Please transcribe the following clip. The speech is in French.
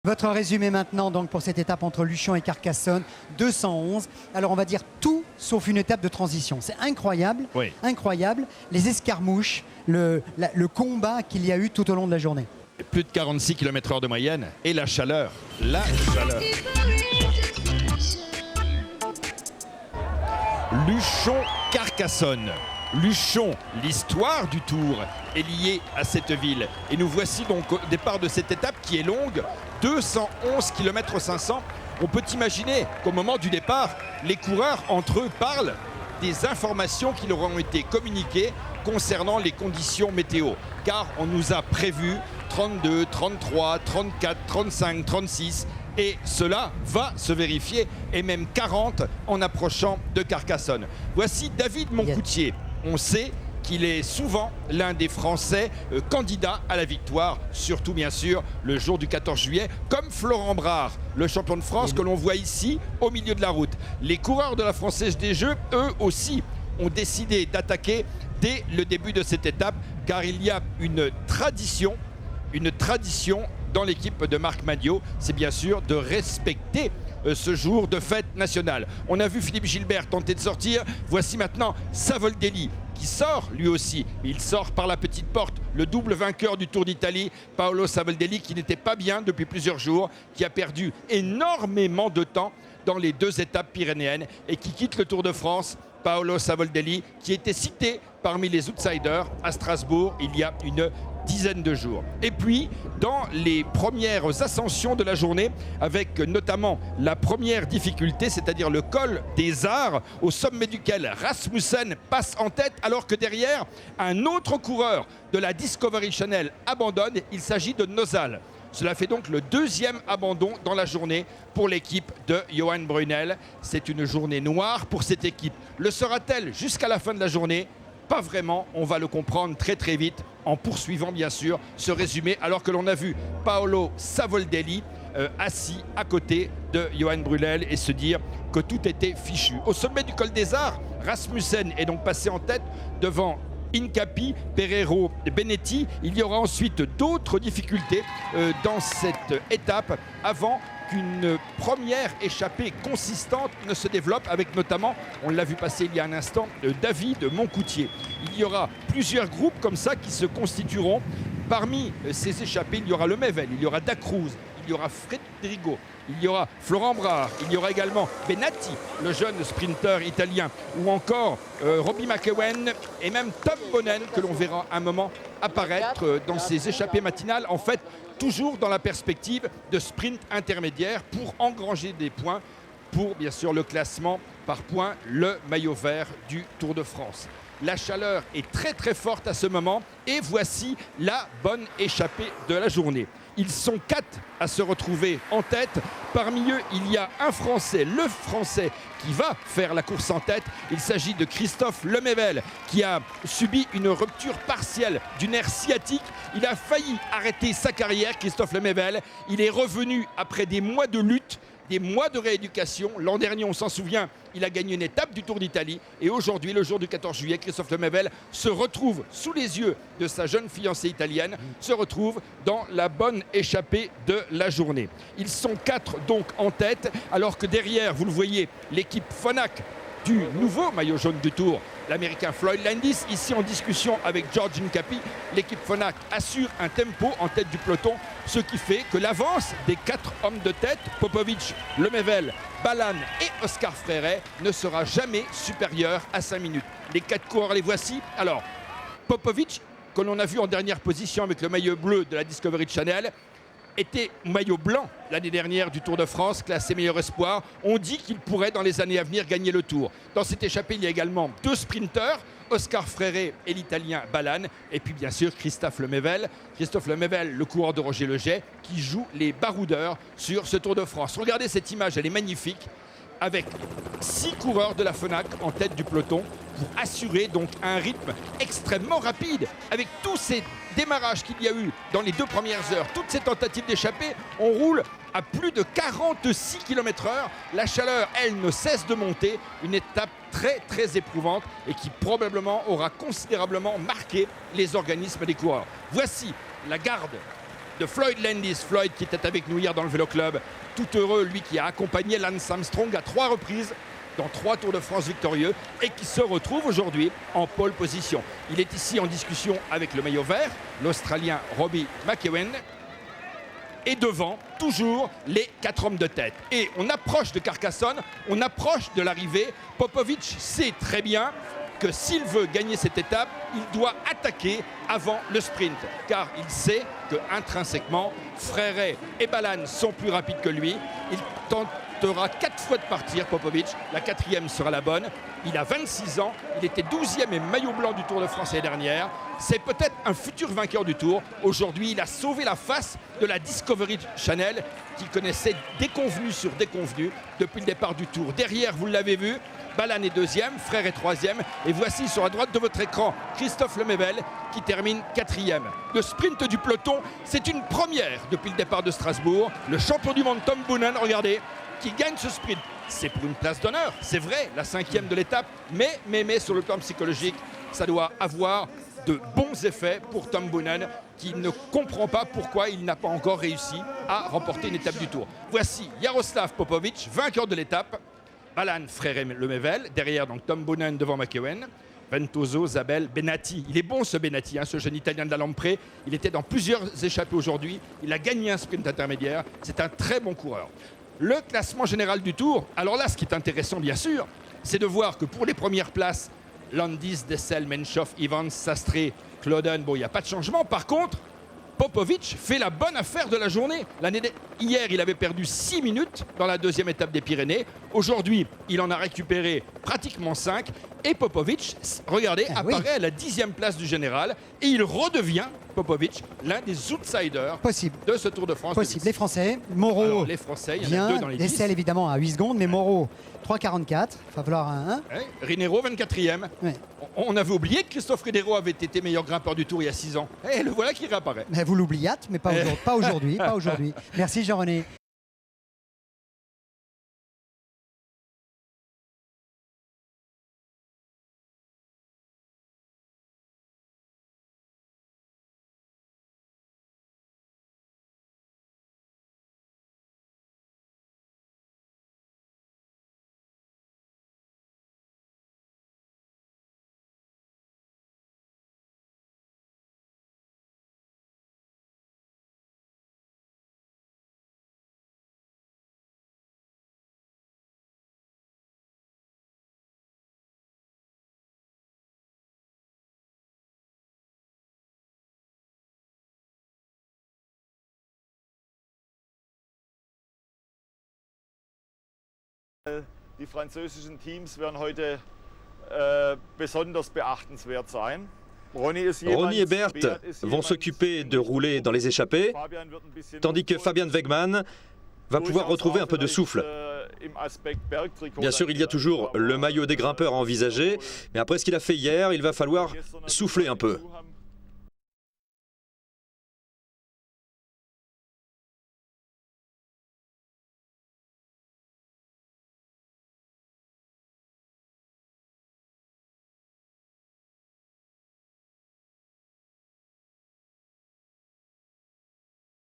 Votre résumé maintenant donc pour cette étape entre Luchon et Carcassonne, 211. Alors on va dire tout sauf une étape de transition. C'est incroyable, Oui. incroyable. Les escarmouches, le combat qu'il y a eu tout au long de la journée. Plus de 46 km/h de moyenne et la chaleur. La chaleur. Luchon-Carcassonne. Luchon, l'histoire du Tour est liée à cette ville. Et nous voici donc au départ de cette étape qui est longue, 211 km 500. On peut imaginer qu'au moment du départ, les coureurs entre eux parlent des informations qui leur ont été communiquées concernant les conditions météo. Car on nous a prévu 32, 33, 34, 35, 36 et cela va se vérifier et même 40 en approchant de Carcassonne. Voici David Moncoutier. On sait qu'il est souvent l'un des Français candidats à la victoire, surtout bien sûr le jour du 14 juillet, comme Florent Brard, le champion de France que l'on voit ici au milieu de la route. Les coureurs de la Française des Jeux, eux aussi, ont décidé d'attaquer dès le début de cette étape, car il y a une tradition dans l'équipe de Marc Madiot, c'est bien sûr de respecter ce jour de fête nationale. On a vu Philippe Gilbert tenter de sortir. Voici maintenant Savoldelli qui sort lui aussi. Il sort par la petite porte, le double vainqueur du Tour d'Italie, Paolo Savoldelli, qui n'était pas bien depuis plusieurs jours, qui a perdu énormément de temps dans les deux étapes pyrénéennes et qui quitte le Tour de France. Paolo Savoldelli, qui était cité parmi les outsiders à Strasbourg il y a une dizaine de jours. Et puis, dans les premières ascensions de la journée, avec notamment la première difficulté, c'est-à-dire le col des Arts, au sommet duquel Rasmussen passe en tête, alors que derrière, un autre coureur de la Discovery Channel abandonne. Il s'agit de Nozal. Cela fait donc le deuxième abandon dans la journée pour l'équipe de Johan Brunel. C'est une journée noire pour cette équipe. Le sera-t-elle jusqu'à la fin de la journée ? Pas vraiment, on va le comprendre très très vite en poursuivant bien sûr ce résumé, alors que l'on a vu Paolo Savoldelli assis à côté de Johan Brunel et se dire que tout était fichu. Au sommet du col des Arts, Rasmussen est donc passé en tête devant Incapi, Pereiro, Benetti. Il y aura ensuite d'autres difficultés dans cette étape avant qu'une première échappée consistante ne se développe avec notamment, on l'a vu passer il y a un instant, David Moncoutier. Il y aura plusieurs groupes comme ça qui se constitueront. Parmi ces échappés, il y aura Lemaivel, il y aura Dacruz, il y aura Fredrigo, il y aura Florent Brard, il y aura également Benatti, le jeune sprinter italien, ou encore Robbie McEwen et même Tom Bonnen, que l'on verra un moment apparaître dans ces échappées matinales. En fait, toujours dans la perspective de sprint intermédiaire pour engranger des points pour bien sûr le classement par points, le maillot vert du Tour de France. La chaleur est très très forte à ce moment et voici la bonne échappée de la journée. Ils sont 4 à se retrouver en tête. Parmi eux, il y a un Français, le Français, qui va faire la course en tête. Il s'agit de Christophe Lemaivel, qui a subi une rupture partielle du nerf sciatique. Il a failli arrêter sa carrière, Christophe Lemaivel. Il est revenu après des mois de lutte, des mois de rééducation. L'an dernier, on s'en souvient, il a gagné une étape du Tour d'Italie. Et aujourd'hui, le jour du 14 juillet, Christophe Lemaivel se retrouve sous les yeux de sa jeune fiancée italienne, se retrouve dans la bonne échappée de la journée. Ils sont 4 donc en tête, alors que derrière, vous le voyez, l'équipe Phonak du nouveau maillot jaune du Tour, l'Américain Floyd Landis, ici en discussion avec George Incapi. L'équipe Phonak assure un tempo en tête du peloton, ce qui fait que l'avance des 4 hommes de tête, Popovic, Lemaivel, Ballan et Oscar Freire, ne sera jamais supérieure à 5 minutes. Les 4 coureurs, les voici. Alors, Popovic, que l'on a vu en dernière position avec le maillot bleu de la Discovery Channel, était maillot blanc l'année dernière du Tour de France, classé meilleur espoir. On dit qu'il pourrait dans les années à venir gagner le Tour. Dans cette échappée, il y a également 2 sprinteurs, Oscar Freire et l'Italien Ballan, et puis bien sûr Christophe Lemaivel. Christophe Lemaivel, le coureur de Roger Leget, qui joue les baroudeurs sur ce Tour de France. Regardez cette image, elle est magnifique, avec 6 coureurs de la Phonak en tête du peloton pour assurer donc un rythme extrêmement rapide avec tous ces démarrages qu'il y a eu dans les 2 premières heures, toutes ces tentatives d'échapper. On roule à plus de 46 km/h. La chaleur, elle, ne cesse de monter. Une étape très très éprouvante et qui probablement aura considérablement marqué les organismes des coureurs. Voici la garde de Floyd Landis. Floyd qui était avec nous hier dans le Vélo Club, tout heureux, lui qui a accompagné Lance Armstrong à 3 reprises dans 3 Tours de France victorieux et qui se retrouve aujourd'hui en pole position. Il est ici en discussion avec le maillot vert, l'Australien Robbie McEwen. Et devant, toujours les 4 hommes de tête. Et on approche de Carcassonne, on approche de l'arrivée. Popovic sait très bien que s'il veut gagner cette étape, il doit attaquer avant le sprint. Car il sait que intrinsèquement, Frère et Ballan sont plus rapides que lui. Il tentera 4 fois de partir, Popovic. La 4e sera la bonne. Il a 26 ans, il était 12e et maillot blanc du Tour de France l'année dernière. C'est peut-être un futur vainqueur du Tour. Aujourd'hui, il a sauvé la face de la Discovery Channel qui connaissait déconvenus sur déconvenus depuis le départ du Tour. Derrière, vous l'avez vu, Ballan est 2e, Frère est 3e. Et voici sur la droite de votre écran, Christophe Lemebel qui termine 4e. Le sprint du peloton, c'est une première depuis le départ de Strasbourg. Le champion du monde Tom Boonen, regardez, qui gagne ce sprint. C'est pour une place d'honneur, c'est vrai, la 5e de l'étape, mais sur le plan psychologique, ça doit avoir de bons effets pour Tom Boonen qui ne comprend pas pourquoi il n'a pas encore réussi à remporter une étape du Tour. Voici Jaroslav Popovic, vainqueur de l'étape, Ballan, Frère Lemebel, derrière donc Tom Boonen devant McEwen, Ventoso, Zabel, Benatti. Il est bon ce Benatti, ce jeune Italien de la Lampré. Il était dans plusieurs échappées aujourd'hui, il a gagné un sprint intermédiaire, c'est un très bon coureur. Le classement général du Tour, alors là ce qui est intéressant bien sûr, c'est de voir que pour les premières places, Landis, Dessel, Menchov, Evans, Sastre, Clauden, bon il n'y a pas de changement. Par contre, Popovic fait la bonne affaire de la journée. Hier, il avait perdu 6 minutes dans la 2e étape des Pyrénées. Aujourd'hui, il en a récupéré pratiquement 5. Et Popovic, regardez, apparaît à la 10e place du général. Et il redevient, Popovic, l'un des outsiders de ce Tour de France. Les Français, Moreau, alors, les Français, il y en a 2 dans les 10. Dessel évidemment à 8 secondes, mais Moreau 3,44. Il va falloir un 1. Rinero 24e. Ouais. On avait oublié que Christophe Rinero avait été meilleur grimpeur du Tour il y a 6 ans. Et le voilà qui réapparaît. Mais vous l'oubliâtes, mais pas aujourd'hui. Pas aujourd'hui. Merci Jean-René. Die französischen Teams werden heute besonders beachtenswert sein. Ronnie et Bert vont s'occuper de rouler dans les échappées, tandis que Fabian Wegmann va pouvoir retrouver un peu de souffle. Bien sûr, il y a toujours le maillot des grimpeurs à envisager, mais après ce qu'il a fait hier, il va falloir souffler un peu.